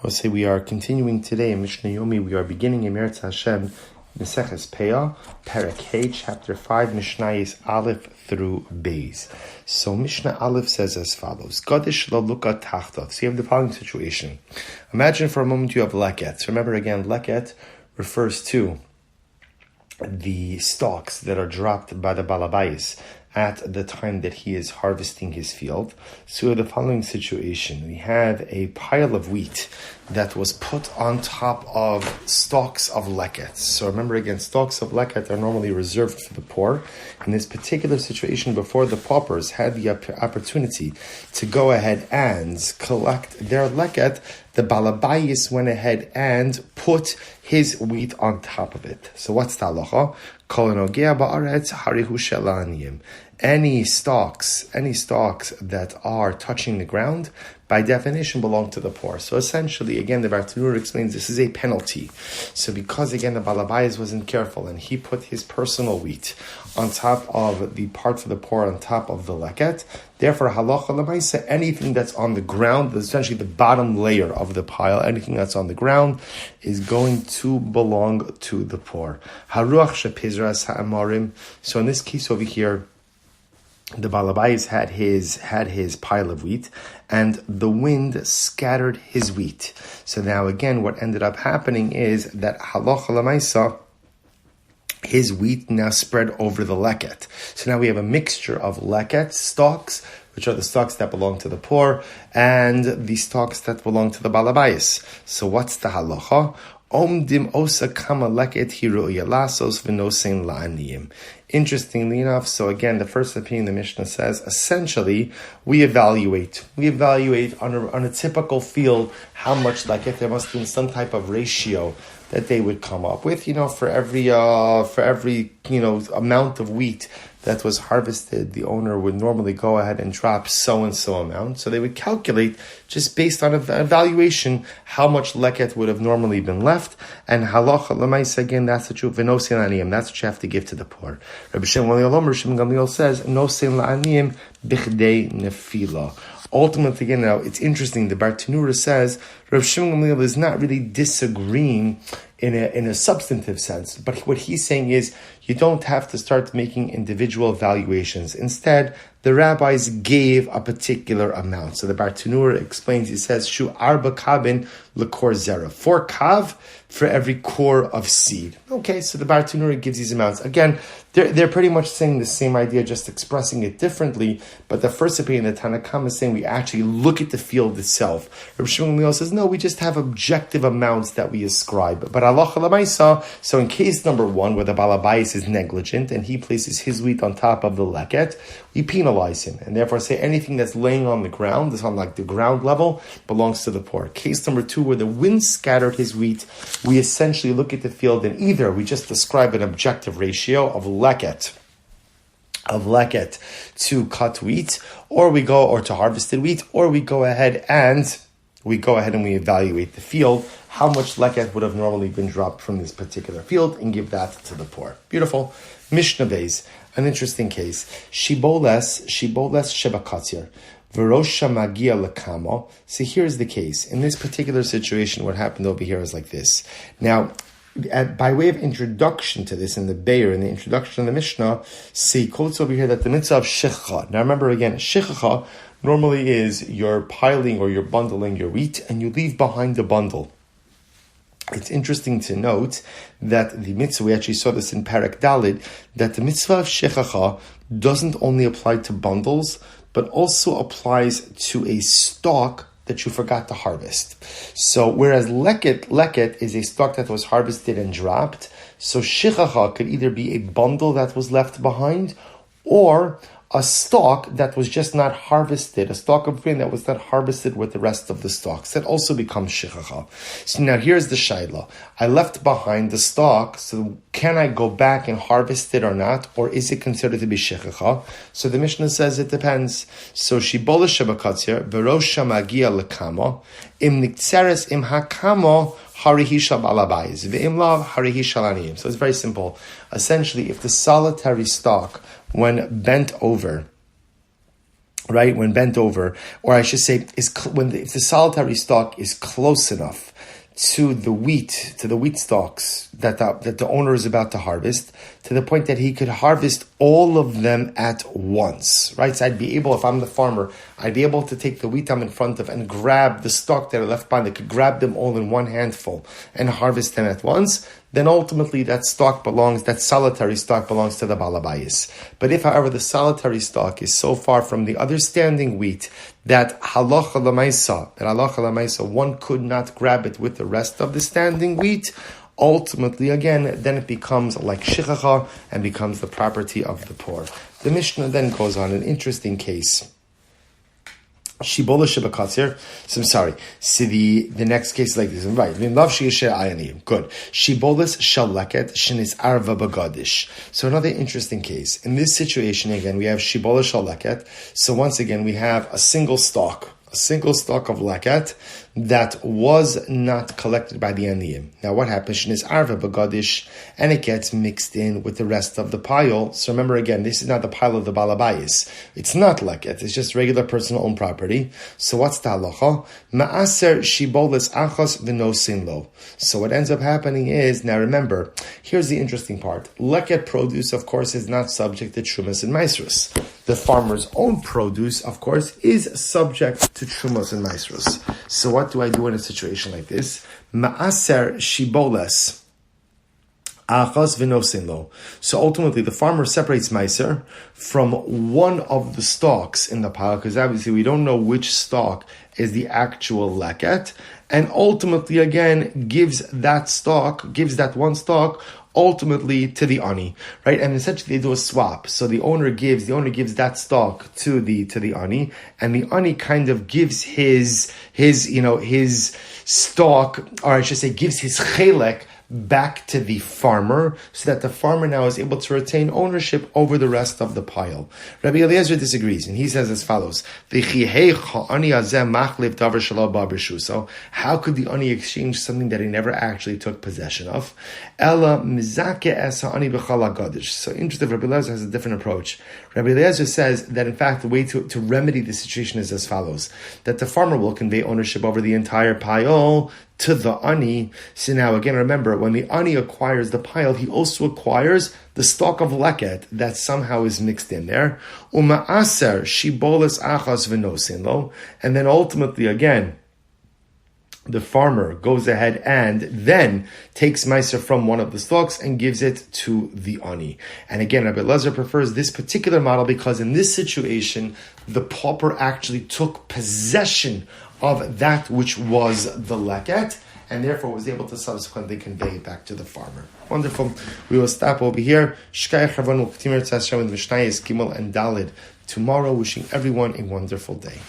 I would say we are continuing today in Mishna Yomi. We are beginning in Meretz Hashem, Meseches Peah, Perek Hey, chapter 5, Mishnayos Aleph through Beis. So Mishnah Aleph says as follows: Gadish lo luka tachtov. So you have the following situation. Imagine for a moment you have leket. So remember again, leket refers to the stalks that are dropped by the balabayis at the time that he is harvesting his field. So the following situation, we have a pile of wheat that was put on top of stalks of leket. So remember again, stalks of leket are normally reserved for the poor. In this particular situation, before the paupers had the opportunity to go ahead and collect their leket, the balabayis went ahead and put his wheat on top of it. So what's the halacha? Any stalks that are touching the ground, by definition, belong to the poor. So essentially, again, the Bartanur explains this is a penalty. So because, again, the Balabayas wasn't careful and he put his personal wheat on top of the part for the poor, on top of the leket, therefore, halacha l'maisa, anything that's on the ground, essentially the bottom layer of the pile, anything that's on the ground is going to belong to the poor. Haruach shepizras ha'amarim. So in this case over here, the Balabayas had his pile of wheat, and the wind scattered his wheat. So now again, what ended up happening is that halacha l'maisa, his wheat now spread over the leket. So now we have a mixture of leket stalks, which are the stalks that belong to the poor, and the stalks that belong to the Balabayas. So what's the halacha? Omdim osa kama leket hiru'ya lasos v'nosein la'aniyim. Interestingly enough, so again, the first opinion the Mishnah says, essentially, we evaluate on a typical field how much leket. There must be some type of ratio that they would come up with, for every amount of wheat that was harvested, the owner would normally go ahead and drop so-and-so amount. So they would calculate, just based on an evaluation, how much leket would have normally been left. And halacha l'maisa, again, that's the truth. V'nosein la'aniyim, that's what you have to give to the poor. Rabbi Shimon Gamliel says, nosein la'aniyim bichdei nefila. Ultimately, again, now it's interesting. The Bartanura says Rav Shimon Gamliel is not really disagreeing in a substantive sense, but what he's saying is you don't have to start making individual evaluations. Instead, the rabbis gave a particular amount. So the Bartanura explains. He says shu arba kabin lekor zera, 4 kav for every core of seed. Okay, so the Bartanura gives these amounts. Again, they're pretty much saying the same idea, just expressing it differently. But the first opinion, the Tanakh is saying we actually look at the field itself. Rabbi Shimon Gamliel says, no, we just have objective amounts that we ascribe. But halacha l'maisa, so in case number 1, where the Balabayas is negligent and he places his wheat on top of the leket, we penalize him. And therefore say anything that's laying on the ground, that's on like the ground level, belongs to the poor. Case number 2, where the wind scattered his wheat, we essentially look at the field and either we just describe an objective ratio of leket to cut wheat, or to harvested wheat, or we go ahead and we evaluate the field, how much leket would have normally been dropped from this particular field, and give that to the poor. Beautiful. Mishnah Beis, an interesting case. Shiboles shebakatzir. Verosha magia lekamo. So here's the case. In this particular situation, what happened over here is like this. Now, by way of introduction to this in the Be'er, in the introduction of the Mishnah, see, quotes over here that the mitzvah of shechacha. Now remember again, shechacha normally is you're piling or you're bundling your wheat and you leave behind the bundle. It's interesting to note that the mitzvah, we actually saw this in Perek Dalid, that the mitzvah of shechacha doesn't only apply to bundles, but also applies to a stalk that you forgot to harvest. So whereas leket is a stalk that was harvested and dropped, so shechacha could either be a bundle that was left behind or a stalk that was just not harvested, a stalk of grain that was not harvested with the rest of the stalks. That also becomes shechacha. So now here's the shaila. I left behind the stalk, so can I go back and harvest it or not? Or is it considered to be shechacha? So the Mishnah says it depends. So shibola shebakatzir, verosha magia lekamo, im niktzeres im hakamo, harihisha balabayis, ve'im lav harihisha laniyim. So it's very simple. Essentially, if the solitary stalk, when bent over, right, when bent over, or I should say, if the solitary stalk is close enough to the wheat stalks that the owner is about to harvest, to the point that he could harvest all of them at once, right? So I'd be able, if I'm the farmer, I'd be able to take the wheat I'm in front of and grab the stalk that are left behind. I could grab them all in one handful and harvest them at once. Then ultimately that solitary stalk belongs to the balabayis. But if, however, the solitary stalk is so far from the other standing wheat that halacha lamaisa, one could not grab it with the rest of the standing wheat, ultimately, again, then it becomes like shichacha and becomes the property of the poor. The Mishnah then goes on an interesting case. Shibola Shibakatzir. So I'm sorry. See the next case is like this. Right. Good. Shibolas Shaleket Shinis Arva Bagadish. So another interesting case. In this situation, again, we have Shibola Shaleket. So once again, we have a single stalk of leket that was not collected by the aniyim. Now what happens? Shinis arva bagadish, and it gets mixed in with the rest of the pile. So remember again, this is not the pile of the balabayis. It's not leket. It's just regular personal owned property. So what's the halacha? Ma'aser shiboles achos v'nosin lo. So what ends up happening is, now remember, here's the interesting part. Leket produce, of course, is not subject to trumas and maisrus. The farmer's own produce, of course, is subject to trumas and maisrus. So what do I do in a situation like this? Ma'aser shiboles achos v'nosin lo. So ultimately, the farmer separates meiser from one of the stalks in the pile, because obviously we don't know which stalk is the actual leket, and ultimately again gives that one stalk ultimately to the ani, right? And essentially they do a swap. So the owner gives that stalk to the ani, and the ani kind of gives his stalk, or I should say gives his chelek back to the farmer, so that the farmer now is able to retain ownership over the rest of the pile. Rabbi Eliezer disagrees, and he says as follows: so how could the ani exchange something that he never actually took possession of? So interesting, Rabbi Eliezer has a different approach. Rabbi Eliezer says that in fact the way to remedy the situation is as follows: that the farmer will convey ownership over the entire pile to the ani. So now again, remember, when the ani acquires the pile, he also acquires the stalk of leket that somehow is mixed in there. Uma'aser shiboles achas v'nosin lo. And then ultimately again, the farmer goes ahead and then takes meiser from one of the stalks and gives it to the ani. And again, Rabbi Eliezer prefers this particular model because in this situation, the pauper actually took possession of that which was the leket, and therefore was able to subsequently convey it back to the farmer. Wonderful. We will stop over here. Shkai Chavon Uktimer Tzashem with Mishnayos Gimel and Dalid tomorrow. Wishing everyone a wonderful day.